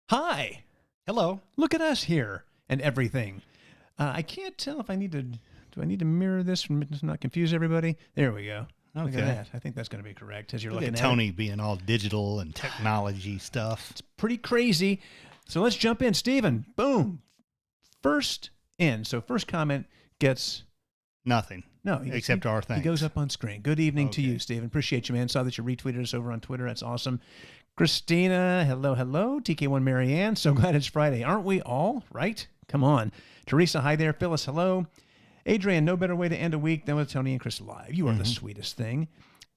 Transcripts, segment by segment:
Hi. Hello. Look at us here and everything. I can't tell if I need to. Do I need to mirror this to not confuse everybody? There we go. Look Okay. at that. I think that's going to be correct as you're Look looking at at Tony it. being all digital and technology stuff. It's pretty crazy. So let's jump in. Steven, boom. First in. So first comment gets Nothing. no. Except our thanks. He goes up on screen. Good evening to Okay. you, Steven. Appreciate you, man. Saw that you retweeted us over on Twitter. That's awesome. Christina, hello, hello. TK1 Marianne, so glad it's Friday. Aren't we all? Right? Come on. Teresa, hi there. Phyllis, hello. Adrian, no better way to end a week than with Tony and Kris live. You are the sweetest thing.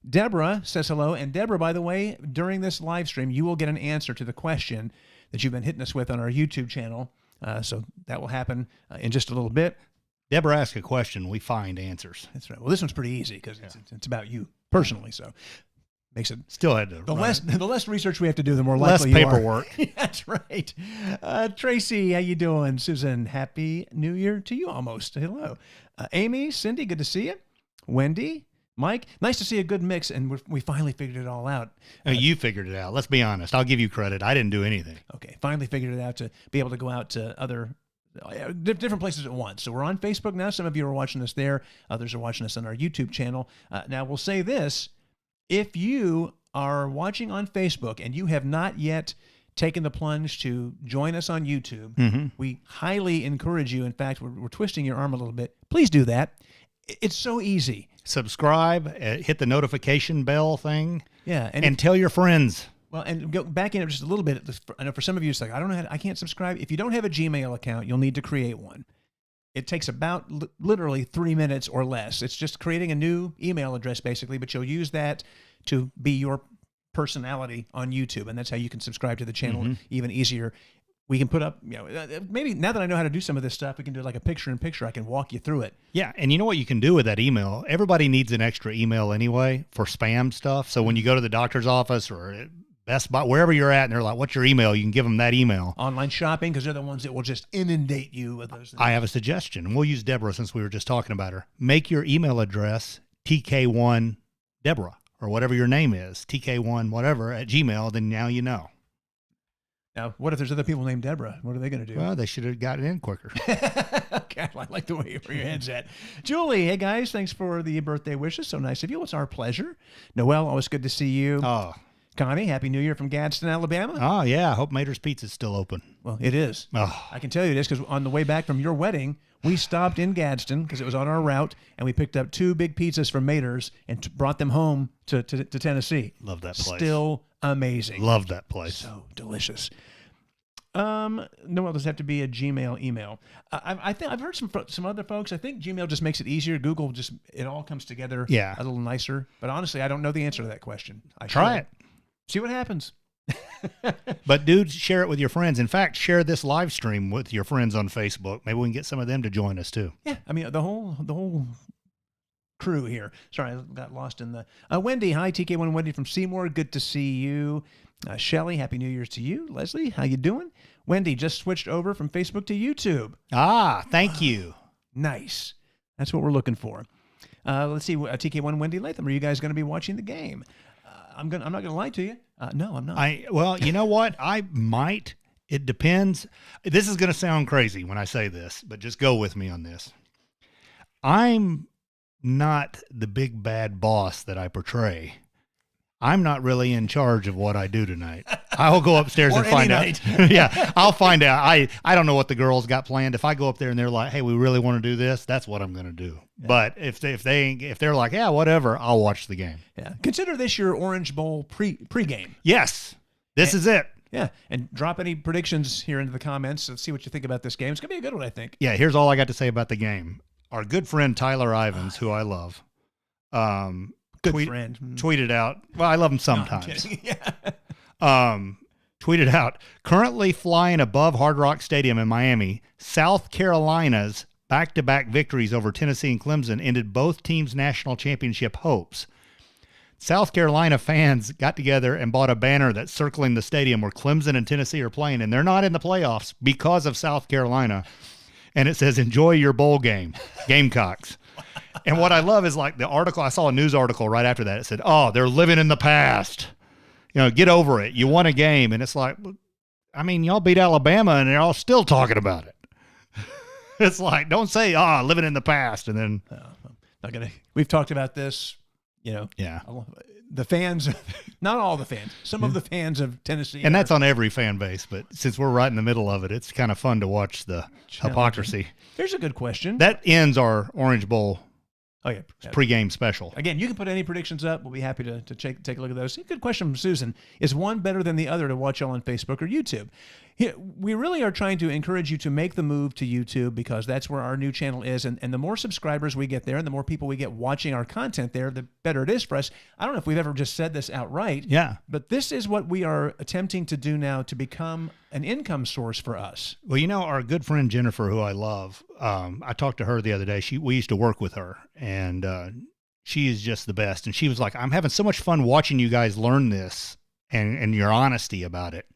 Deborah says hello. And Deborah, by the way, during this live stream, you will get an answer to the question that you've been hitting us with on our YouTube channel. So that will happen in just a little bit. Deborah asked a question. We find answers. That's right. Well, this one's pretty easy because it's about you personally. So makes it Still had to the run it. less research we have to do, the more Less likely you are. paperwork. That's right. Tracy, how you doing? Susan, happy New Year to you almost. Hello. Amy, Cindy, good to see you. Wendy, Mike, nice to see a good mix, and we finally figured it all out. You figured it out. Let's be honest. I'll give you credit. I didn't do anything. Okay, finally figured it out to be able to go out to other different places at once. So we're on Facebook now. Some of you are watching us there. Others are watching us on our YouTube channel. Now, we'll say this. If you are watching on Facebook and you have not yet taken the plunge to join us on YouTube, we highly encourage you. In fact, we're twisting your arm a little bit. Please do that. It's so easy. Subscribe, hit the notification bell thing, Yeah. and tell your friends. Well, and go back in it just a little bit. I know for some of you, it's like, I don't know I can't subscribe. If you don't have a Gmail account, you'll need to create one. It takes about literally 3 minutes or less. It's just creating a new email address, basically, but you'll use that to be your personality on YouTube, and that's how you can subscribe to the channel even easier. We can put up, maybe now that I know how to do some of this stuff, we can do like a picture-in-picture. I can walk you through it. Yeah, and you know what you can do with that email? Everybody needs an extra email anyway for spam stuff. So when you go to the doctor's office or Best Buy, wherever you're at, and they're like, what's your email? You can give them that email. Online shopping, because they're the ones that will just inundate you with those things. I have a suggestion. We'll use Deborah since we were just talking about her. Make your email address TK1 Deborah or whatever your name is, TK1 whatever at Gmail, then now you know. Now, what if there's other people named Deborah? What are they going to do? Well, they should have gotten in quicker. Okay, I like the way where your head's at. Julie, hey guys, thanks for the birthday wishes. So nice of you. It's our pleasure. Noelle, always good to see you. Oh, Connie, happy New Year from Gadsden, Alabama. oh yeah. I hope Mater's Pizza's still open. Well, it is. Oh, I can tell you this because on the way back from your wedding, we stopped in Gadsden because it was on our route, and we picked up 2 big pizzas from Mater's and brought them home to Tennessee. love that place. Still amazing. Love that place. So delicious. No, it does have to be a Gmail email. I think I've heard some other folks. I think Gmail just makes it easier. Google it all comes together Yeah. a little nicer. But honestly, I don't know the answer to that question. Try it. See what happens. But dude, share it with your friends. In fact, share this live stream with your friends on Facebook. Maybe we can get some of them to join us too. Yeah, I mean the whole crew here. Sorry, I got lost in the Wendy. Hi, TK1 Wendy from Seymour. Good to see you. Shelly, happy New Year's to you. Leslie, how you doing? Wendy just switched over from Facebook to YouTube. Ah, thank you. Nice. That's what we're looking for. Let's see. TK1 Wendy Latham, are you guys going to be watching the game? I'm not going to lie to you. No, I'm not. Well, you know what? I might. It depends. This is going to sound crazy when I say this, but just go with me on this. I'm not the big bad boss that I portray. I'm not really in charge of what I do tonight. I'll go upstairs and find out. Yeah, I'll find out. I don't know what the girls got planned. If I go up there and they're like, "Hey, we really want to do this," that's what I'm going to do. Yeah. But if they're like, "Yeah, whatever," I'll watch the game. Yeah. Consider this your Orange Bowl pregame. Yes, this is it. Yeah, and drop any predictions here into the comments. Let's see what you think about this game. It's going to be a good one, I think. Yeah, here's all I got to say about the game. Our good friend Tyler Ivins, who I love, friend, tweeted out. Well, I love him sometimes. No, yeah. Tweeted out, currently flying above Hard Rock Stadium in Miami, South Carolina's back-to-back victories over Tennessee and Clemson ended both teams' national championship hopes. South Carolina fans got together and bought a banner that's circling the stadium where Clemson and Tennessee are playing, and they're not in the playoffs because of South Carolina. And it says, "Enjoy your bowl game, Gamecocks." And what I love is like the article, I saw a news article right after that. It said, "Oh, they're living in the past. Get over it. You won a game." And it's like, I mean, y'all beat Alabama and they're all still talking about it. It's like, don't say, living in the past. And then, not gonna. We've talked about this, yeah. The fans, not all the fans, some of the fans of Tennessee. And that's on every fan base. But since we're right in the middle of it, it's kind of fun to watch the hypocrisy. Here's a good question. That ends our Orange Bowl pregame special. Again, you can put any predictions up. We'll be happy to take a look at those. Good question from Susan. Is one better than the other to watch y'all on Facebook or YouTube? We really are trying to encourage you to make the move to YouTube because that's where our new channel is. And the more subscribers we get there and the more people we get watching our content there, the better it is for us. I don't know if we've ever just said this outright. Yeah. But this is what we are attempting to do now to become an income source for us. Well, our good friend Jennifer, who I love, I talked to her the other day. We used to work with her, and she is just the best. And she was like, I'm having so much fun watching you guys learn this and your honesty about it.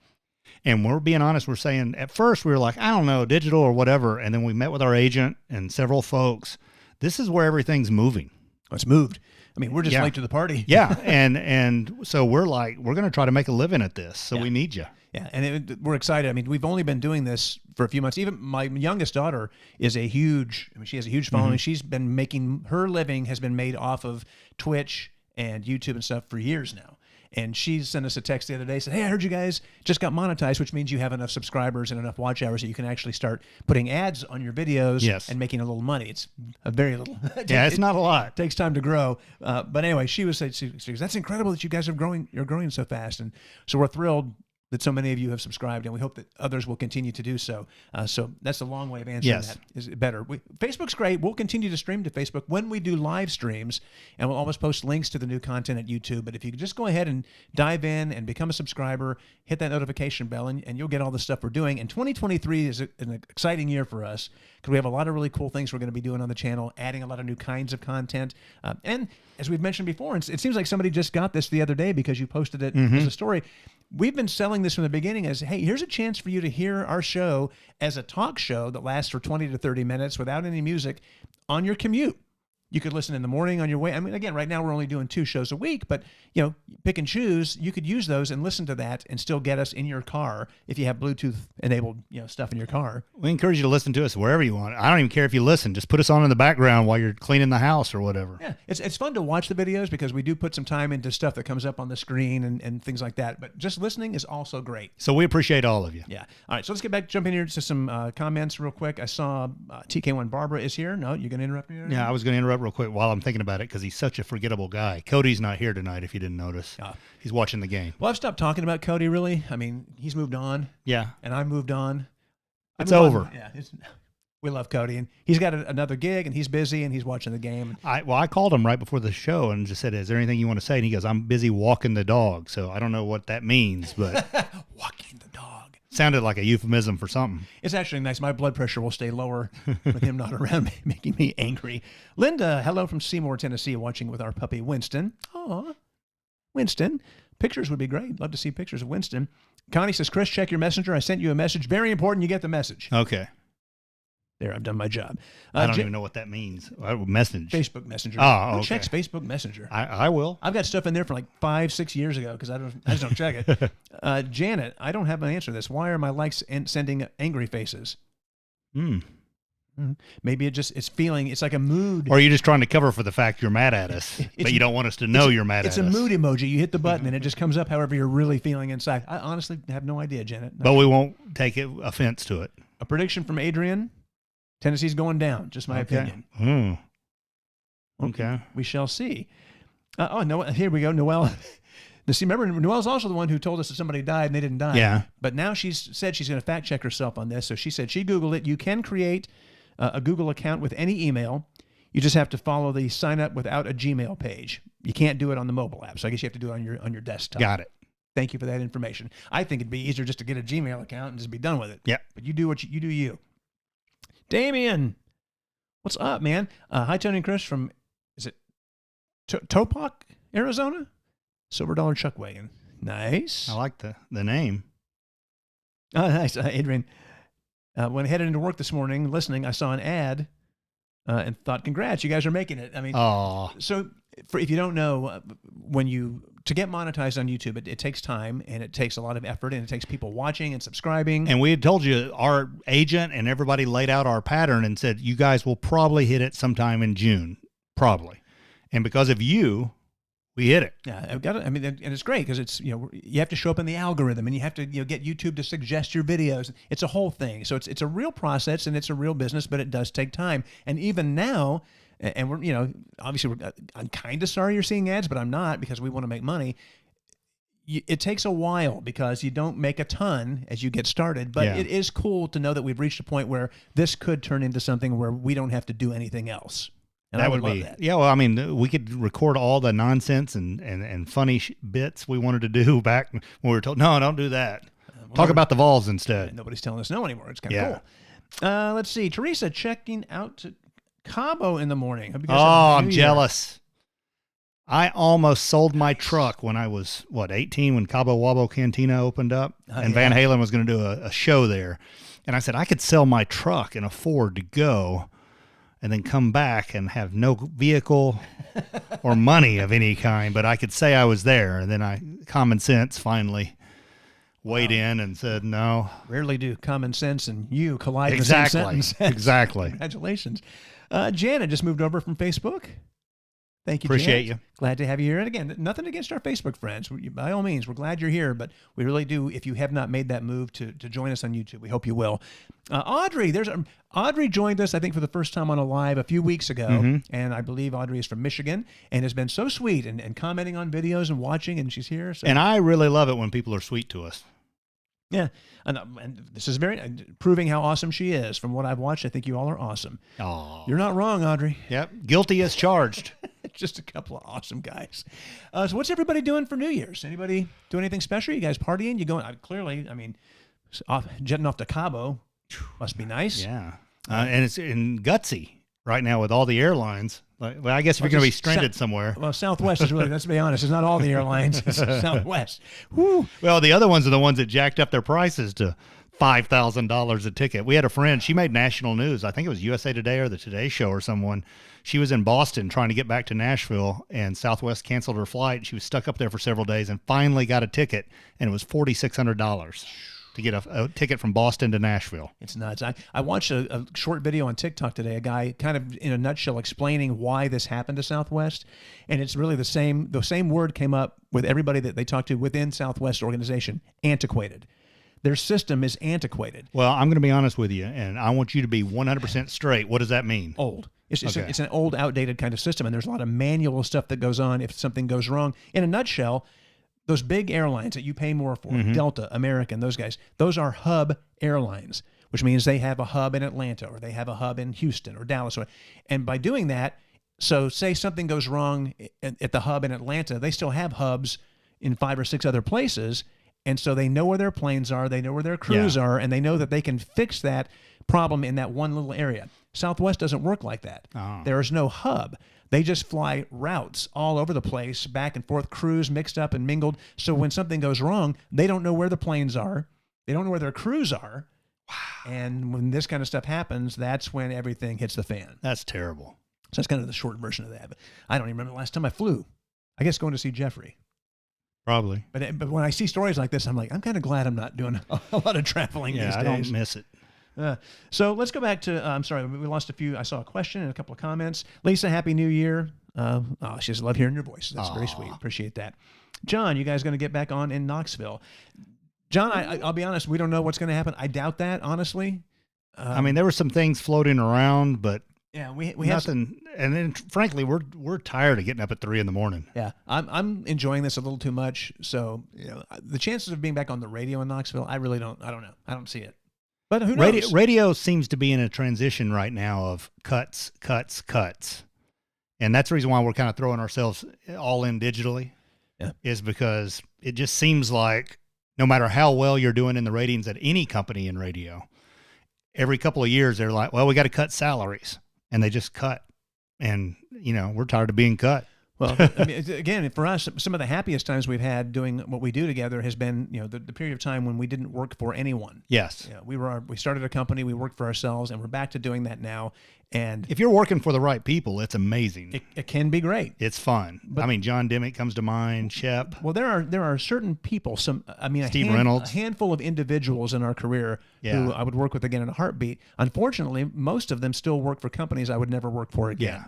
And we're being honest, we're saying at first we were like, I don't know, digital or whatever. And then we met with our agent and several folks. This is where everything's moving. Oh, it's moved. I mean, we're just late to the party. Yeah. And so we're like, we're going to try to make a living at this. So we need you. Yeah. And we're excited. I mean, we've only been doing this for a few months. Even my youngest daughter she has a huge following. Mm-hmm. She's been making, her living has been made off of Twitch and YouTube and stuff for years now. And she sent us a text the other day, said, hey, I heard you guys just got monetized, which means you have enough subscribers and enough watch hours that you can actually start putting ads on your videos and making a little money. It's a very little. It's not a lot. It takes time to grow. But anyway, she was saying, that's incredible that you guys are growing. You're growing so fast. And so we're thrilled that so many of you have subscribed, and we hope that others will continue to do so. So that's a long way of answering that. Is it better? Facebook's great. We'll continue to stream to Facebook when we do live streams, and we'll always post links to the new content at YouTube. But if you could just go ahead and dive in and become a subscriber, hit that notification bell, and you'll get all the stuff we're doing. And 2023 is an exciting year for us because we have a lot of really cool things we're going to be doing on the channel, adding a lot of new kinds of content. And as we've mentioned before, it seems like somebody just got this the other day because you posted it as a story. We've been selling this from the beginning as, hey, here's a chance for you to hear our show as a talk show that lasts for 20 to 30 minutes without any music on your commute. You could listen in the morning on your way. I mean, again, right now we're only doing 2 shows a week, but, pick and choose. You could use those and listen to that and still get us in your car if you have Bluetooth-enabled, stuff in your car. We encourage you to listen to us wherever you want. I don't even care if you listen. Just put us on in the background while you're cleaning the house or whatever. Yeah, it's fun to watch the videos because we do put some time into stuff that comes up on the screen and things like that. But just listening is also great. So we appreciate all of you. Yeah. All right, so let's jump in here to some comments real quick. I saw TK1 Barbara is here. No, you're going to interrupt me? Yeah, I was going to interrupt real quick while I'm thinking about it because he's such a forgettable guy. Cody's not here tonight, if you didn't notice. He's watching the game. Well, I've stopped talking about Cody, really. I mean, he's moved on. Yeah. And I moved on. It's over. Yeah. We love Cody. And he's got another gig, and he's busy, and he's watching the game. I called him right before the show and just said, is there anything you want to say? And he goes, I'm busy walking the dog. So I don't know what that means, but... Walking the dog. Sounded like a euphemism for something. It's actually nice. My blood pressure will stay lower with him not around, making me angry. Linda, hello from Seymour, Tennessee, watching with our puppy, Winston. Aw, Winston. Pictures would be great. Love to see pictures of Winston. Connie says, Kris, check your messenger. I sent you a message. Very important you get the message. Okay. There, I've done my job. I don't even know what that means. Message. Facebook Messenger. Oh, Who okay. checks Facebook Messenger? I will. I've got stuff in there from like 5-6 years ago because I just don't check it. Janet, I don't have an answer to this. Why are my likes sending angry faces? Maybe it's feeling, it's like a mood. Or are you just trying to cover for the fact you're mad at us, but you don't want us to know you're mad at us? It's a mood emoji. You hit the button and it just comes up however you're really feeling inside. I honestly have no idea, Janet. But we won't take offense to it. A prediction from Adrian. Tennessee's going down. Just my opinion. Okay. We shall see. Noel, here we go. Noel. See, remember, Noel's also the one who told us that somebody died and they didn't die. Yeah. But now she's said she's going to fact check herself on this. So she said she Googled it. You can create a Google account with any email. You just have to follow the sign up without a Gmail page. You can't do it on the mobile app. So I guess you have to do it on your desktop. Got it. Thank you for that information. I think it'd be easier just to get a Gmail account and just be done with it. Yeah. But you do you do you. Damien, what's up, man? Hi, Tony and Kris from, is it Topak, Arizona? Silver Dollar Chuck Wagon. Nice. I like the name. Oh, nice. Adrian, when I headed into work this morning, listening, I saw an ad and thought, congrats, you guys are making it. I mean, oh, so if you don't know, when you to get monetized on YouTube, it takes time and it takes a lot of effort and it takes people watching and subscribing. And we had told you, our agent and everybody laid out our pattern and said, you guys will probably hit it sometime in June, probably. And because of you, we hit it. Yeah, I've got it. I mean, and it's great because it's, you have to show up in the algorithm and you have to, get YouTube to suggest your videos. It's a whole thing. So it's a real process and it's a real business, but it does take time. And even now, and we're, obviously I'm kind of sorry you're seeing ads, but I'm not, because we want to make money. It takes a while because you don't make a ton as you get started, but it is cool to know that we've reached a point where this could turn into something where we don't have to do anything else. And that would be that. Yeah. Well, I mean, we could record all the nonsense and funny bits we wanted to do back when we were told, no, don't do that. Talk about the Vols instead. Nobody's telling us no anymore. It's kind of cool. Let's see. Teresa checking out to Cabo in the morning. I'm jealous. I almost sold my truck when I was 18 when Cabo Wabo Cantina opened up, and Van Halen was going to do a show there, and I said I could sell my truck and afford to go, and then come back and have no vehicle or money of any kind, but I could say I was there, and then common sense finally weighed in and said no. Rarely do common sense and you collide in the same sentence. Exactly. Congratulations. Janet just moved over from Facebook. Thank you, Appreciate Janet. you. Glad to have you here. And again, nothing against our Facebook friends. By all means, we're glad you're here, but we really do, if you have not made that move to join us on YouTube, we hope you will. Audrey, Audrey joined us, I think, for the first time on a live a few weeks ago, and I believe Audrey is from Michigan and has been so sweet and commenting on videos and watching, and she's here. So. And I really love it when people are sweet to us. Yeah, and this is proving how awesome she is. From what I've watched, I think you all are awesome. Aww. You're not wrong, Audrey. Yep, guilty as charged. Just a couple of awesome guys. So what's everybody doing for New Year's? Anybody do anything special? You guys partying? You going? Clearly, I mean, jetting off to Cabo must be nice. Yeah, and it's in gutsy right now with all the airlines. Well, I guess if you're going to be stranded somewhere. Well, Southwest is really, let's be honest, it's not all the airlines. It's Southwest. Woo. Well, the other ones are the ones that jacked up their prices to $5,000 a ticket. We had a friend, she made national news. I think it was USA Today or the Today Show or someone. She was in Boston trying to get back to Nashville, and Southwest canceled her flight. She was stuck up there for several days and finally got a ticket, and it was $4,600 to get a ticket from Boston to Nashville. It's nuts. I watched a short video on TikTok today, a guy kind of in a nutshell explaining why this happened to Southwest. And it's really the same word came up with everybody that they talked to within Southwest organization, antiquated. Their system is antiquated. Well, I'm going to be honest with you, and I want you to be 100% straight. What does that mean? Old. It's an old, outdated kind of system, and there's a lot of manual stuff that goes on if something goes wrong. In a nutshell, those big airlines that you pay more for, Delta, American, those guys, those are hub airlines, which means they have a hub in Atlanta or they have a hub in Houston or Dallas. And by doing that, so say something goes wrong at the hub in Atlanta, they still have hubs in 5 or 6 other places. And so they know where their planes are, they know where their crews are, and they know that they can fix that problem in that one little area. Southwest doesn't work like that. Oh. There is no hub. They just fly routes all over the place, back and forth, crews mixed up and mingled. So when something goes wrong, they don't know where the planes are. They don't know where their crews are. Wow. And when this kind of stuff happens, that's when everything hits the fan. That's terrible. So that's kind of the short version of that. But I don't even remember the last time I flew. I guess going to see Jeffrey. Probably. But when I see stories like this, I'm like, I'm kind of glad I'm not doing a lot of traveling these days. Yeah, I don't miss it. So let's go back to, I'm sorry, we lost a few. I saw a question and a couple of comments. Lisa, Happy New Year. She says, love hearing your voice. That's very sweet. Appreciate that. John, you guys going to get back on in Knoxville? John, I'll be honest, we don't know what's going to happen. I doubt that, honestly. I mean, there were some things floating around, but yeah, we nothing. have some, and then, frankly, we're tired of getting up at 3 a.m. Yeah, I'm enjoying this a little too much. So the chances of being back on the radio in Knoxville, I don't know. I don't see it. But who knows? Radio seems to be in a transition right now of cuts. And that's the reason why we're kind of throwing ourselves all in digitally, is because it just seems like no matter how well you're doing in the ratings at any company in radio, every couple of years they're like, well, we got to cut salaries. And they just cut. And, we're tired of being cut. Well, I mean, again, for us, some of the happiest times we've had doing what we do together has been, the period of time when we didn't work for anyone. Yes. We started a company, we worked for ourselves, and we're back to doing that now. And If you're working for the right people, it's amazing. it can be great. It's fun. I mean, John Dimmick comes to mind, Shep. Well, there are certain people, Steve Reynolds. a handful of individuals in our career who I would work with again in a heartbeat. Unfortunately, most of them still work for companies I would never work for again. Yeah.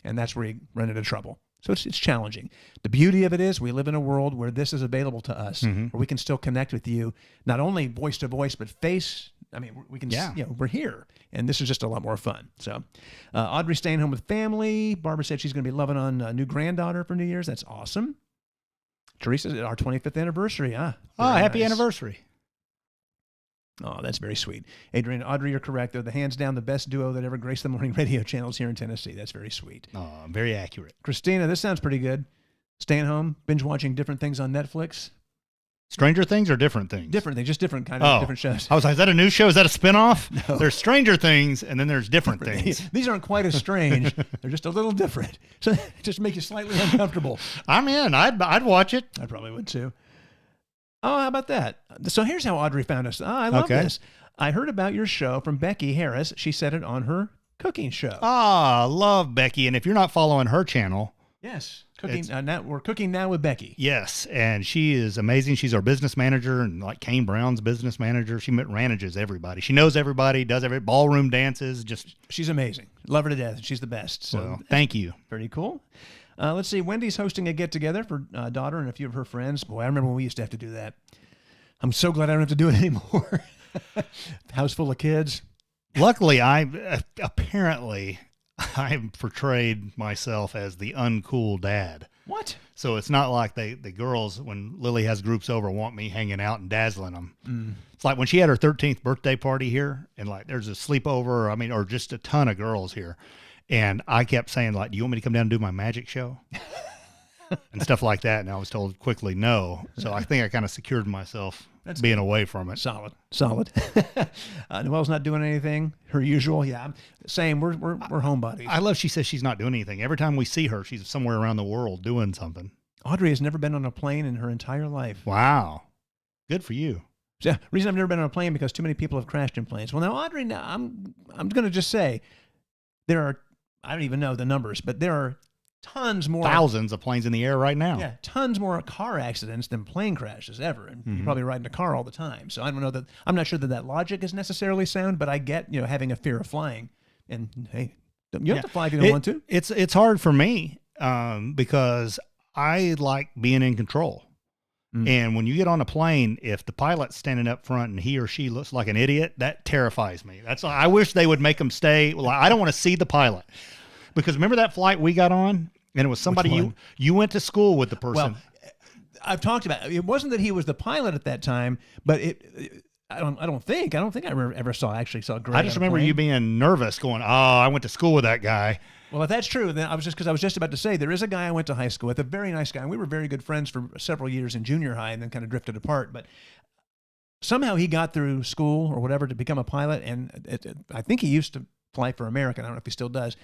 And that's where you run into trouble. So it's challenging. The beauty of it is we live in a world where this is available to us, where we can still connect with you, not only voice to voice, but face. I mean, we can, we're here, and this is just a lot more fun. So Audrey's staying home with family. Barbara said she's going to be loving on a new granddaughter for New Year's. That's awesome. Teresa, our 25th anniversary. Happy anniversary. Oh, that's very sweet. Adrian, Audrey, you're correct. They're the hands down the best duo that ever graced the morning radio channels here in Tennessee. That's very sweet. Oh, very accurate. Christina, this sounds pretty good. Staying home, binge watching different things on Netflix. Stranger Things or different things? Different things, just different kind of different shows. I was like, is that a new show? Is that a spinoff? No. There's Stranger Things, and then there's different things. These aren't quite as strange. They're just a little different. So just make you slightly uncomfortable. I'm in. I'd watch it. I probably would too. Oh, how about that? So here's how Audrey found us. Oh, I love this. I heard about your show from Becky Harris. She said it on her cooking show. Love Becky. And if you're not following her channel. Yes. We're cooking now with Becky. Yes. And she is amazing. She's our business manager and like Kane Brown's business manager. She manages everybody. She knows everybody, does every ballroom dances. She's amazing. Love her to death. She's the best. So well, thank you. Pretty cool. Let's see. Wendy's hosting a get-together for daughter and a few of her friends. Boy, I remember when we used to have to do that. I'm so glad I don't have to do it anymore. House full of kids. Luckily, I've portrayed myself as the uncool dad. What? So it's not like the girls, when Lily has groups over, want me hanging out and dazzling them. It's like when she had her 13th birthday party here, and like there's a sleepover, or just a ton of girls here. And I kept saying, like, do you want me to come down and do my magic show? And stuff like that. And I was told quickly no. So I think I kind of secured myself being away from it. Solid. Noelle's not doing anything. Her usual. Yeah. Same. We're homebodies. I love she says she's not doing anything. Every time we see her, she's somewhere around the world doing something. Audrey has never been on a plane in her entire life. Wow. Good for you. Yeah. Reason I've never been on a plane because too many people have crashed in planes. Well, now, Audrey, I'm going to just say there are, I don't even know the numbers, but there are tons more. Thousands of planes in the air right now. Yeah, tons more car accidents than plane crashes ever. And you probably ride in a car all the time. So I don't know I'm not sure that logic is necessarily sound, but I get, having a fear of flying. And hey, you have to fly if you don't want to. It's hard for me because I like being in control. And when you get on a plane, if the pilot's standing up front and he or she looks like an idiot, that terrifies me. I wish they would make them stay. Well, I don't want to see the pilot. Because remember that flight we got on, and it was somebody you went to school with the person. Well, I've talked about it. It wasn't that he was the pilot at that time, but I don't think I ever saw Greg. I just remember you being nervous, going, "Oh, I went to school with that guy." Well, if that's true, then I was just about to say there is a guy I went to high school with, a very nice guy, and we were very good friends for several years in junior high, and then kind of drifted apart. But somehow he got through school or whatever to become a pilot, and I think he used to fly for American. I don't know if he still does.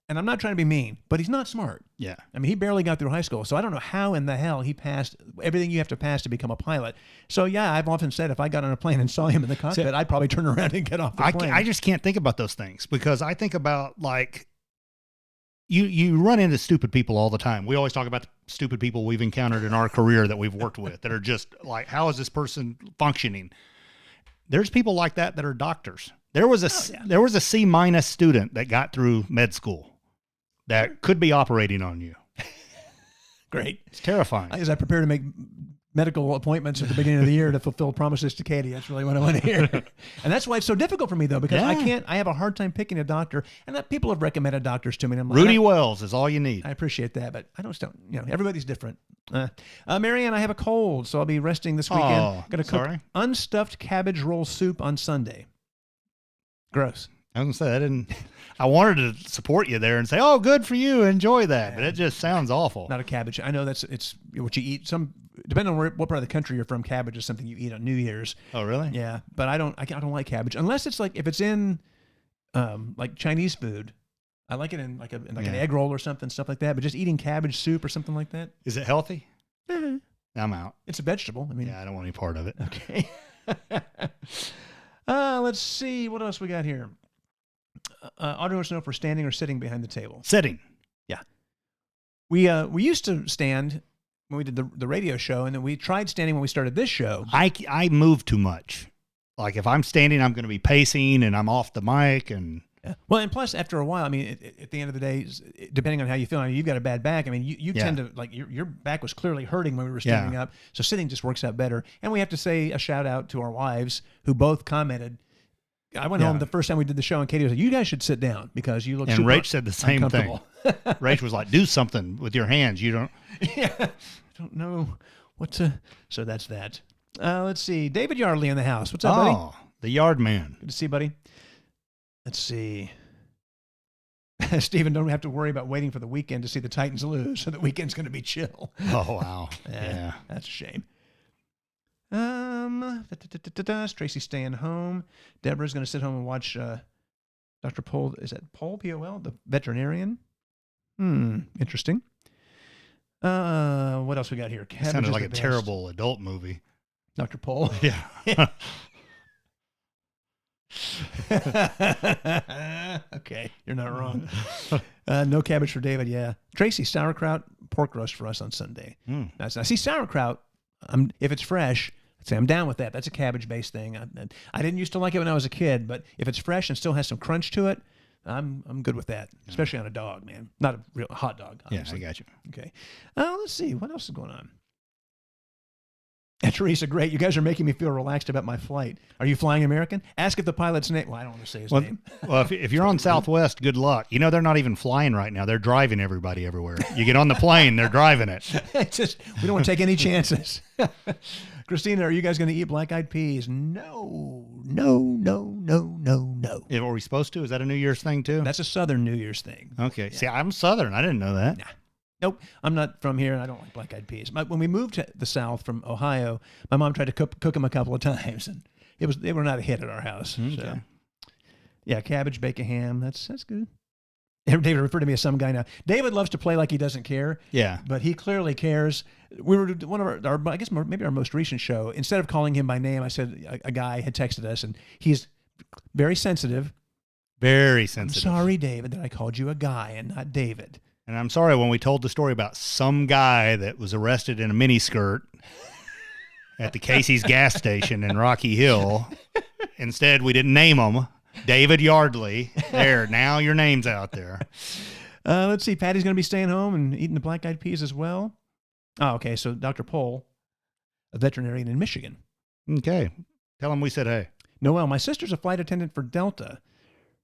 And I'm not trying to be mean, but he's not smart. Yeah. I mean, he barely got through high school, so I don't know how in the hell he passed everything you have to pass to become a pilot. So, yeah, I've often said if I got on a plane and saw him in the cockpit, I'd probably turn around and get off the plane. I just can't think about those things because I think about, like, you run into stupid people all the time. We always talk about the stupid people we've encountered in our career that we've worked with that are just like, how is this person functioning? There's people like that are doctors. There was a C- student that got through med school that could be operating on you. Great. It's terrifying. As I prepare to make medical appointments at the beginning of the year to fulfill promises to Katie, that's really what I want to hear. And that's why it's so difficult for me, though, because I have a hard time picking a doctor. And that people have recommended doctors to me. And I'm like, Rudy Wells is all you need. I appreciate that, but I don't, everybody's different. Marianne, I have a cold, so I'll be resting this weekend. Going to cook unstuffed cabbage roll soup on Sunday. Gross. I was going to say, I wanted to support you there and say, oh, good for you. Enjoy that. But it just sounds awful. Not a cabbage. I know it's what you eat. Depending on what part of the country you're from, cabbage is something you eat on New Year's. Oh, really? Yeah. But I don't like cabbage unless it's like, if it's in like Chinese food, I like it in like an egg roll or something, stuff like that. But just eating cabbage soup or something like that. Is it healthy? Eh, I'm out. it's a vegetable. I mean, Yeah, I don't want any part of it. Okay. Let's see what else we got here. Audrey wants to know if we're standing or sitting behind the table. Sitting. Yeah. We used to stand when we did the radio show, and then we tried standing when we started this show. I move too much. Like if I'm standing, I'm going to be pacing, and I'm off the mic, and Yeah. Well, and plus, after a while, I mean, at the end of the day, depending on how you feel, I mean, you've got a bad back. I mean, you tend to, like, your back was clearly hurting when we were standing up. So sitting just works out better. And we have to say a shout out to our wives who both commented. I went home the first time we did the show, and Katie was like, "You guys should sit down because you look." And super Rach said the same thing. Rach was like, "Do something with your hands. You don't." Yeah, I don't know what to. So that's that. Let's see, David Yardley in the house. What's up, buddy? Oh, the yard man. Good to see you, buddy. Let's see. Stephen, don't have to worry about waiting for the weekend to see the Titans lose, so the weekend's going to be chill. Oh wow, yeah, that's a shame. Tracy's staying home. Deborah's going to sit home and watch Dr. Pol. Is that Pol, P-O-L, the veterinarian? Interesting. What else we got here? It sounded like a terrible adult movie. Dr. Pol? Yeah. Okay, you're not wrong. No cabbage for David, yeah. Tracy, sauerkraut, pork roast for us on Sunday. Nice. Now, see, sauerkraut, if it's fresh, I'd say I'm down with that. That's a cabbage-based thing. I didn't used to like it when I was a kid, but if it's fresh and still has some crunch to it, I'm good with that, especially on a dog, man. Not a real hot dog, obviously. Yeah, I got you. Okay. Let's see. What else is going on? And Teresa, great. You guys are making me feel relaxed about my flight. Are you flying American? Ask if the pilot's name. Well, I don't want to say his name. Well, if you're on Southwest, good luck. You know, they're not even flying right now. They're driving everybody everywhere. You get on the plane, they're driving it. We don't want to take any chances. Christina, are you guys going to eat black-eyed peas? No. Are we supposed to? Is that a New Year's thing too? That's a Southern New Year's thing. Okay. Yeah. See, I'm Southern. I didn't know that. Nah. Nope, I'm not from here, and I don't like black-eyed peas. When we moved to the South from Ohio, my mom tried to cook them a couple of times, and they were not a hit at our house. Okay. So. Yeah, cabbage, bacon, ham. That's good. David referred to me as some guy now. David loves to play like he doesn't care. Yeah, but he clearly cares. We were one of our I guess maybe our most recent show. Instead of calling him by name, I said a guy had texted us, and he's very sensitive. Very sensitive. I'm sorry, David, that I called you a guy and not David. And I'm sorry when we told the story about some guy that was arrested in a miniskirt at the Casey's gas station in Rocky Hill. Instead, we didn't name him. David Yardley. There, now your name's out there. Let's see. Patty's going to be staying home and eating the black-eyed peas as well. Oh, okay. So Dr. Pol, a veterinarian in Michigan. Okay. Tell him we said hey. Noelle, my sister's a flight attendant for Delta.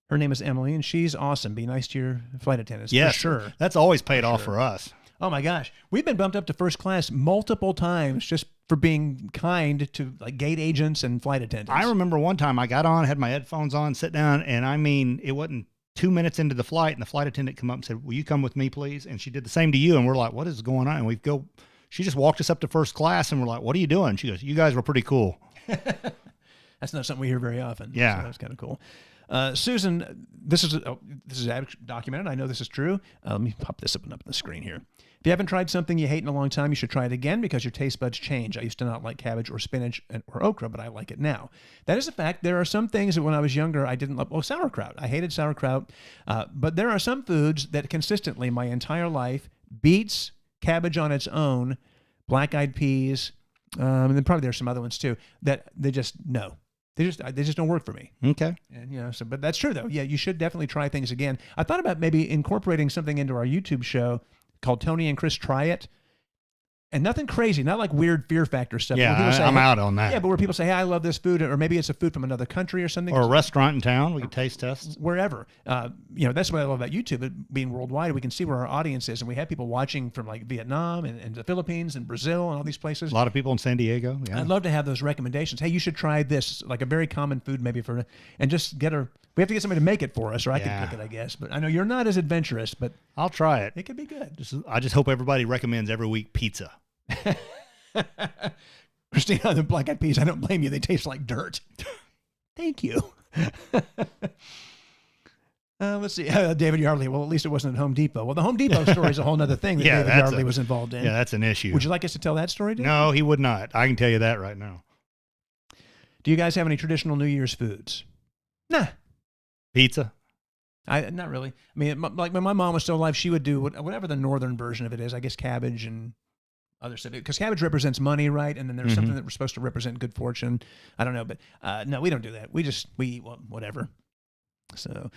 Her name is Emily, and she's awesome. Be nice to your flight attendants. Yes, for sure. That's always paid off for us. Oh, my gosh. We've been bumped up to first class multiple times just for being kind to like gate agents and flight attendants. I remember one time I got on, had my headphones on, sit down, and I mean, it wasn't 2 minutes into the flight, and the flight attendant come up and said, "Will you come with me, please?" And she did the same to you, and we're like, "What is going on?" And she just walked us up to first class, and we're like, "What are you doing?" She goes, "You guys were pretty cool." That's not something we hear very often. Yeah. So that's kind of cool. Susan, this is documented. I know this is true. Let me pop this up on the screen here. If you haven't tried something you hate in a long time, you should try it again because your taste buds change. I used to not like cabbage or spinach or okra, but I like it now. That is a fact. There are some things that when I was younger, I didn't love. Oh, sauerkraut. I hated sauerkraut. But there are some foods that consistently my entire life, beets, cabbage on its own, black-eyed peas, and then probably there's some other ones too, that they just, no. They just don't work for me. Okay. And but that's true though. Yeah, you should definitely try things again. I thought about maybe incorporating something into our YouTube show called Tony and Kris Try It. And nothing crazy, not like weird Fear Factor stuff. Yeah, I'm out on that. Yeah, but where people say, "Hey, I love this food," or maybe it's a food from another country or something. Or a restaurant in town, we can taste test. Wherever. That's what I love about YouTube, it being worldwide. We can see where our audience is, and we have people watching from like Vietnam and the Philippines and Brazil and all these places. A lot of people in San Diego. Yeah. I'd love to have those recommendations. Hey, you should try this, like a very common food maybe and just we have to get somebody to make it for us, or I can cook it, I guess. But I know you're not as adventurous, but I'll try it. It could be good. I just hope everybody recommends every week pizza. Christina, the black-eyed peas, I don't blame you. They taste like dirt. Thank you. Let's see. David Yardley. Well, at least it wasn't at Home Depot. Well, the Home Depot story is a whole other thing that Yeah, David Yardley was involved in. Yeah, that's an issue. Would you like us to tell that story, David? No, he would not. I can tell you that right now. Do you guys have any traditional New Year's foods? Nah. Pizza? Not really. I mean, like when my mom was still alive, she would do whatever the northern version of it is. I guess cabbage and other stuff. Because cabbage represents money, right? And then there's something that we're supposed to represent good fortune. I don't know, but no, we don't do that. We eat whatever. So,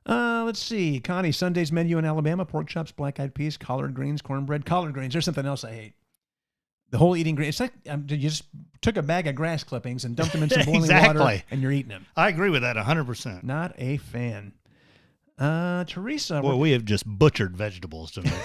let's see. Connie, Sunday's menu in Alabama: pork chops, black-eyed peas, collard greens, cornbread. Collard greens. There's something else I hate. The whole eating green. It's like you just took a bag of grass clippings and dumped them in some boiling water, and you're eating them. I agree with that 100%. Not a fan. Teresa. Well, we have just butchered vegetables tonight.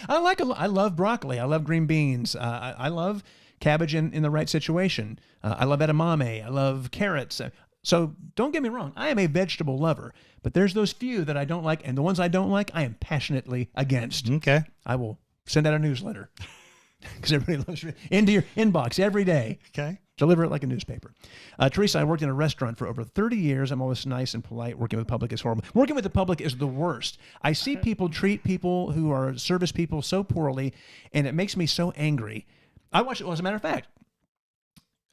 I love broccoli. I love green beans. I love cabbage in the right situation. I love edamame. I love carrots. So don't get me wrong. I am a vegetable lover, but there's those few that I don't like, and the ones I don't like, I am passionately against. Okay. I will send out a newsletter. Because everybody loves it. Into your inbox every day. Okay. Deliver it like a newspaper. Teresa, I worked in a restaurant for over 30 years. I'm always nice and polite. Working with the public is horrible. Working with the public is the worst. I see people treat people who are service people so poorly, and it makes me so angry. I watched it. Well, as a matter of fact,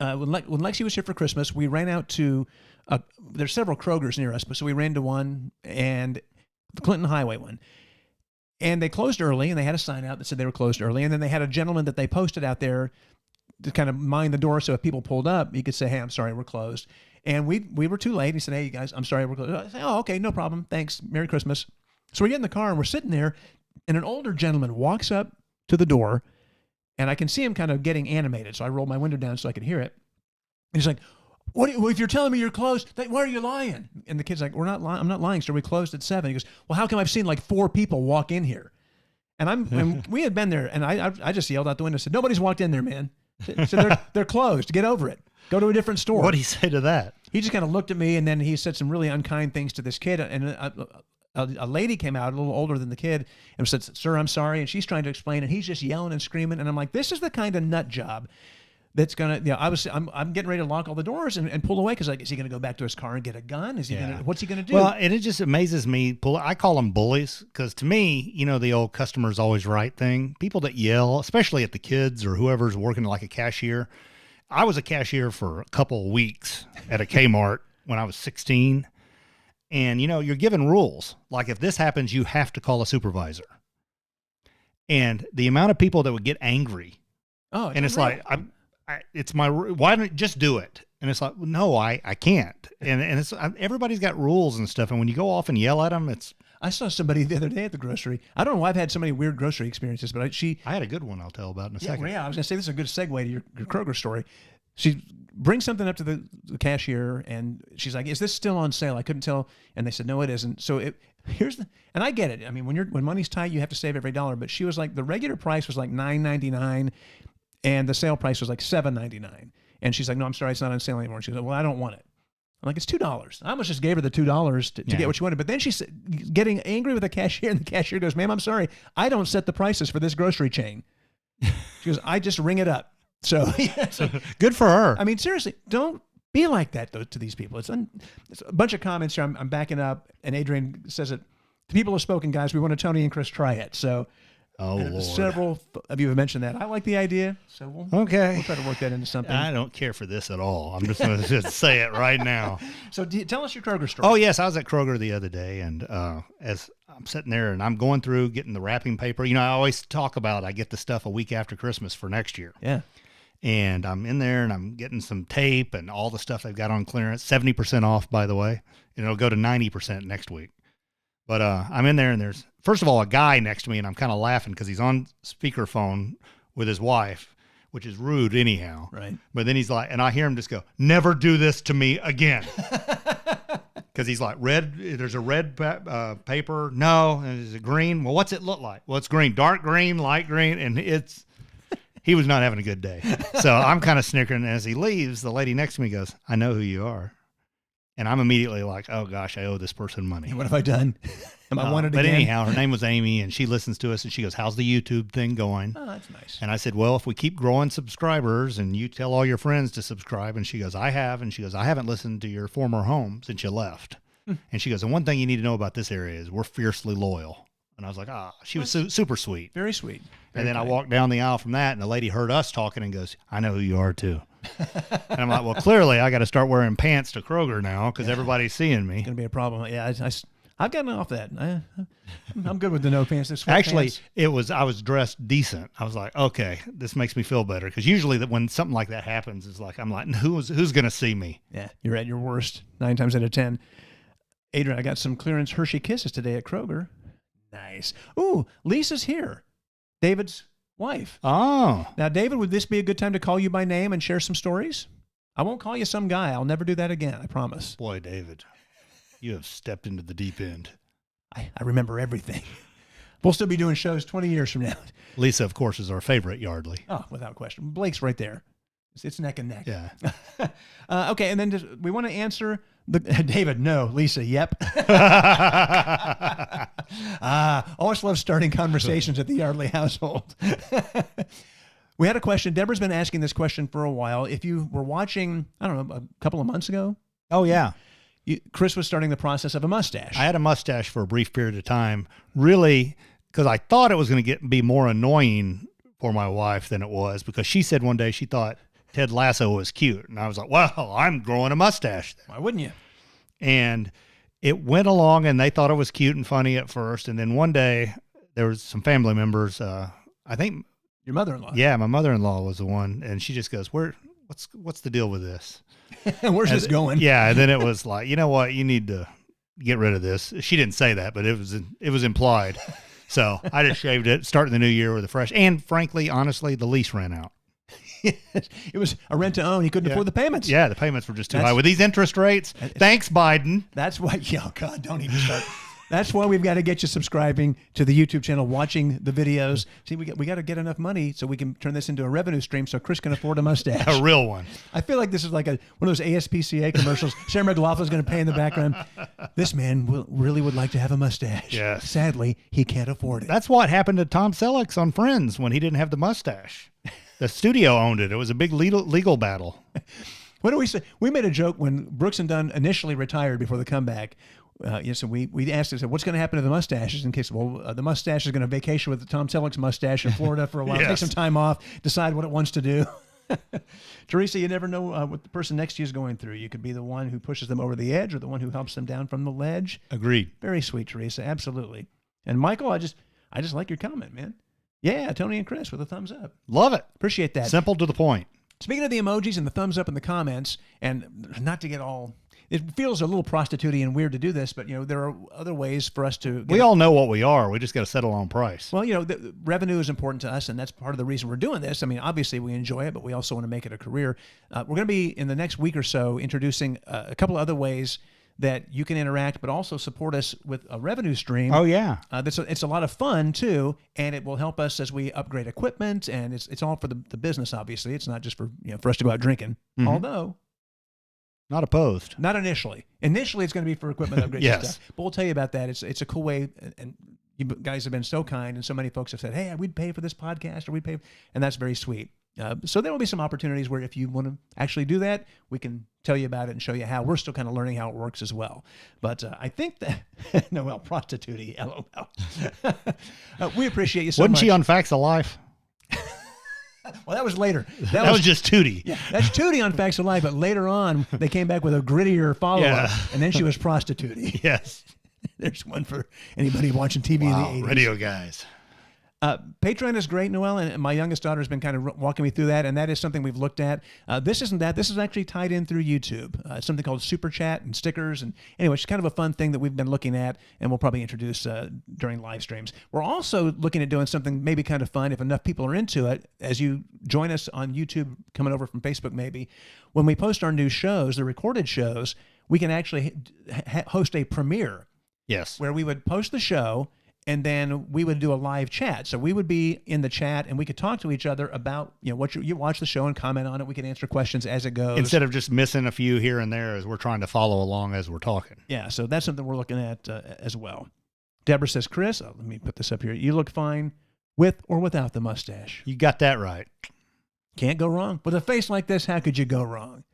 when Lexi was here for Christmas, we ran out to, there's several Kroger's near us, but so we ran to one, and the Clinton Highway one. And they closed early, and they had a sign out that said they were closed early. And then they had a gentleman that they posted out there to kind of mind the door, so if people pulled up, you could say, "Hey, I'm sorry, we're closed." And we were too late. He said, "Hey, you guys, I'm sorry, we're closed." I said, "Oh, okay, no problem. Thanks. Merry Christmas." So we get in the car, and we're sitting there, and an older gentleman walks up to the door, and I can see him kind of getting animated. So I rolled my window down so I could hear it. And he's like, if you're telling me you're closed, why are you lying? And the kid's like, "We're not lying. I'm not lying, sir. We closed at 7." He goes, "Well, how come I've seen like 4 people walk in here?" And we had been there, and I just yelled out the window and said, "Nobody's walked in there, man. So they're closed. Get over it. Go to a different store." What did he say to that? He just kind of looked at me, and then he said some really unkind things to this kid. And a lady came out, a little older than the kid, and said, "Sir, I'm sorry." And she's trying to explain, and he's just yelling and screaming. And I'm like, this is the kind of nut job that's gonna, I'm getting ready to lock all the doors and pull away, because like, is he gonna go back to his car and get a gun? What's he gonna do? Well, and it just amazes me. I call them bullies, because to me, the old customer's always right thing. People that yell, especially at the kids or whoever's working like a cashier. I was a cashier for a couple of weeks at a Kmart when I was 16, and you're given rules. Like, if this happens, you have to call a supervisor. And the amount of people that would get angry. Oh, and it's like, why don't you just do it? And it's like, no, I can't. And it's, everybody's got rules and stuff. And when you go off and yell at them, I saw somebody the other day at the grocery. I don't know why I've had so many weird grocery experiences, but I had a good one I'll tell about in a second. Yeah, I was going to say, this is a good segue to your Kroger story. She brings something up to the cashier, and she's like, "Is this still on sale?" I couldn't tell. And they said, "No, it isn't." So and I get it. I mean, when money's tight, you have to save every dollar. But she was like, the regular price was like $9.99. And the sale price was like $7.99. And she's like, "No, I'm sorry, it's not on sale anymore." She goes, "Well, I don't want it." I'm like, "It's $2. I almost just gave her the $2 to get what she wanted. But then she's getting angry with the cashier, and the cashier goes, "Ma'am, I'm sorry. I don't set the prices for this grocery chain." She goes, "I just ring it up." So, good for her. I mean, seriously, don't be like that to these people. It's a bunch of comments here. I'm backing up, and Adrian says it. "The people have spoken, guys. We want to Tony and Kris try it." So, Lord. Several of you have mentioned that. I like the idea, so we'll try to work that into something. I don't care for this at all. I'm just going to just say it right now. So tell us your Kroger story. Oh, yes. I was at Kroger the other day, and as I'm sitting there and I'm going through getting the wrapping paper, I always talk about I get the stuff a week after Christmas for next year. Yeah. And I'm in there, and I'm getting some tape and all the stuff they've got on clearance, 70% off, by the way. And it'll go to 90% next week. But I'm in there, and there's, first of all, a guy next to me, and I'm kind of laughing because he's on speakerphone with his wife, which is rude anyhow. Right. But then he's like, and I hear him just go, "Never do this to me again." Because he's like, there's a red paper. No. And is it green? Well, what's it look like? Well, it's green, dark green, light green. And he was not having a good day. So I'm kind of snickering. And as he leaves, the lady next to me goes, "I know who you are." And I'm immediately like, oh, gosh, I owe this person money. What have I done? Am I wanted again? But anyhow, her name was Amy, and she listens to us, and she goes, "How's the YouTube thing going?" Oh, that's nice. And I said, "Well, if we keep growing subscribers and you tell all your friends to subscribe," and she goes, "I have," and she goes, "I haven't listened to your former home since you left." And she goes, and one thing you need to know about this area is we're fiercely loyal. And I was like, she was super sweet. Very sweet. And then I walked down the aisle from that, and the lady heard us talking and goes, I know who you are too. And I'm like, well, clearly I got to start wearing pants to Kroger now because everybody's seeing me. It's going to be a problem. Yeah, I've gotten off that. I'm good with the no pants. Actually, pants. I was dressed decent. I was like, okay, this makes me feel better. Because usually when something like that happens, it's like, I'm like, who's going to see me? Yeah, you're at your worst 9 times out of 10. Adrian, I got some clearance Hershey Kisses today at Kroger. Nice. Ooh, Lisa's here. David's wife. Oh. Now, David, would this be a good time to call you by name and share some stories? I won't call you some guy. I'll never do that again. I promise. Boy, David, you have stepped into the deep end. I remember everything. We'll still be doing shows 20 years from now. Lisa, of course, is our favorite Yardley. Oh, without question. Blake's right there. It's neck and neck. Yeah. Okay, and then we want to answer David, no. Lisa, yep. Always love starting conversations at the Yardley household. We had a question. Deborah's been asking this question for a while. If you were watching, I don't know, a couple of months ago. Oh, yeah. Kris was starting the process of a mustache. I had a mustache for a brief period of time, really, because I thought it was going to be more annoying for my wife than it was, because she said one day she thought Ted Lasso was cute. And I was like, well, I'm growing a mustache. Why wouldn't you? And it went along, and they thought it was cute and funny at first. And then one day there was some family members, I think. Your mother-in-law. Yeah, my mother-in-law was the one. And she just goes, what's the deal with this? Where's this going? Yeah. And then it was like, you know what? You need to get rid of this. She didn't say that, but it was implied. So I just shaved it, starting the new year with a fresh, and frankly, honestly, the lease ran out. It was a rent to own. He couldn't afford the payments. Yeah, the payments were just too high. With these interest rates, thanks, Biden. That's why, oh God, don't even start. That's why we've got to get you subscribing to the YouTube channel, watching the videos. See, we got to get enough money so we can turn this into a revenue stream so Kris can afford a mustache. A real one. I feel like this is like one of those ASPCA commercials. Sarah McLaughlin's going to pay in the background. This man really would like to have a mustache. Yes. Sadly, he can't afford it. That's what happened to Tom Selleck on Friends when he didn't have the mustache. The studio owned it. It was a big legal battle. What do we say? We made a joke when Brooks and Dunn initially retired before the comeback. So we asked him, what's going to happen to the mustaches in case, the mustache is going to vacation with Tom Selleck's mustache in Florida for a while, take some time off, decide what it wants to do. Teresa, you never know what the person next to you is going through. You could be the one who pushes them over the edge or the one who helps them down from the ledge. Agreed. Very sweet, Teresa. Absolutely. And Michael, I just like your comment, man. Yeah, Tony and Kris with a thumbs up. Love it. Appreciate that. Simple to the point. Speaking of the emojis and the thumbs up in the comments, and not to get all, it feels a little prostitute-y and weird to do this, but there are other ways for us to. We all know what we are. We just got to settle on price. Well, the revenue is important to us, and that's part of the reason we're doing this. I mean, obviously we enjoy it, but we also want to make it a career. We're going to be in the next week or so introducing a couple of other ways that you can interact, but also support us with a revenue stream. Oh, yeah. It's a lot of fun, too, and it will help us as we upgrade equipment, and it's all for the business, obviously. It's not just for us to go out drinking, although... Not opposed. Not initially. Initially, it's going to be for equipment upgrades Yes. and stuff. But we'll tell you about that. It's a cool way, and you guys have been so kind, and so many folks have said, hey, we'd pay for this podcast, or we'd pay, and that's very sweet. So there will be some opportunities where if you want to actually do that, we can tell you about it and show you how. We're still kind of learning how it works as well. But I think that, Noel, prostitute-y, LOL. We appreciate you so much. Wasn't she on Facts of Life? Well, that was later. That was just Tootie. Yeah, that's Tootie on Facts of Life, but later on, they came back with a grittier follow-up, and then she was prostitute-y. Yes. There's one for anybody watching TV in the 80s. Radio guys. Patreon is great, Noel, and my youngest daughter has been kind of walking me through that, and that is something we've looked at. This isn't that. This is actually tied in through YouTube. It's something called Super Chat and stickers, and anyway, it's kind of a fun thing that we've been looking at, and we'll probably introduce during live streams. We're also looking at doing something maybe kind of fun if enough people are into it. As you join us on YouTube, coming over from Facebook maybe, when we post our new shows, the recorded shows, we can actually host a premiere. Yes. Where we would post the show, and then we would do a live chat. So we would be in the chat, and we could talk to each other about, what you watch the show and comment on it. We could answer questions as it goes. Instead of just missing a few here and there as we're trying to follow along as we're talking. Yeah, so that's something we're looking at as well. Deborah says, Kris, let me put this up here. You look fine with or without the mustache. You got that right. Can't go wrong. With a face like this, how could you go wrong?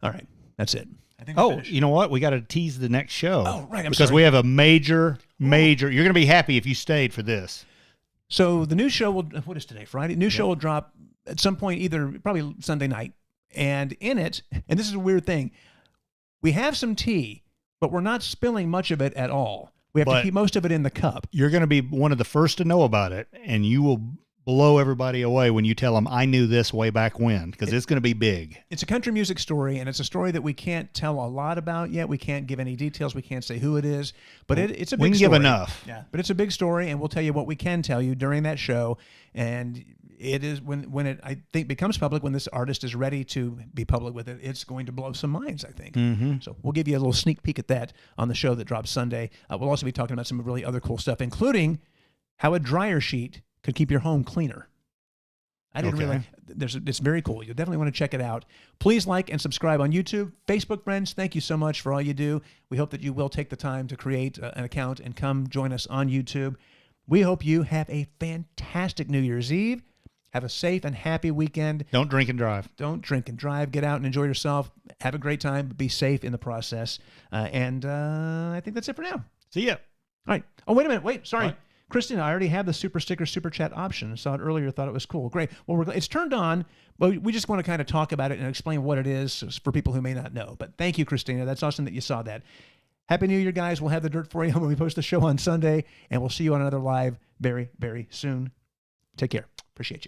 All right, that's it. I think we're Oh, finished. you know what? We got to tease the next show. Oh, right. I'm because sorry. we have a major. You're going to be happy if you stayed for this. So the new show will, what is today, Friday? New show will drop at some point, either probably Sunday night. And in it, and this is a weird thing, we have some tea, but we're not spilling much of it at all. We have to keep most of it in the cup. You're going to be one of the first to know about it, and you will blow everybody away when you tell them, I knew this way back when, because it's going to be big. It's a country music story, and it's a story that we can't tell a lot about yet. We can't give any details. We can't say who it is, but it's a big story. We can give enough. Yeah, but it's a big story, and we'll tell you what we can tell you during that show. And it is when it, I think, becomes public, when this artist is ready to be public with it, it's going to blow some minds, I think. Mm-hmm. So we'll give you a little sneak peek at that on the show that drops Sunday. We'll also be talking about some really other cool stuff, including how a dryer sheet could keep your home cleaner. I didn't realize it's very cool. You'll definitely want to check it out. Please like and subscribe on YouTube. Facebook friends, thank you so much for all you do. We hope that you will take the time to create an account and come join us on YouTube. We hope you have a fantastic New Year's Eve. Have a safe and happy weekend. Don't drink and drive. Don't drink and drive. Get out and enjoy yourself. Have a great time, but be safe in the process. I think that's it for now. See ya. All right. Oh, wait a minute. Wait, sorry. What? Christina, I already have the super sticker, super chat option. I saw it earlier, thought it was cool. Great. Well, it's turned on, but we just want to kind of talk about it and explain what it is for people who may not know. But thank you, Christina. That's awesome that you saw that. Happy New Year, guys. We'll have the dirt for you when we post the show on Sunday, and we'll see you on another live very, very soon. Take care. Appreciate you.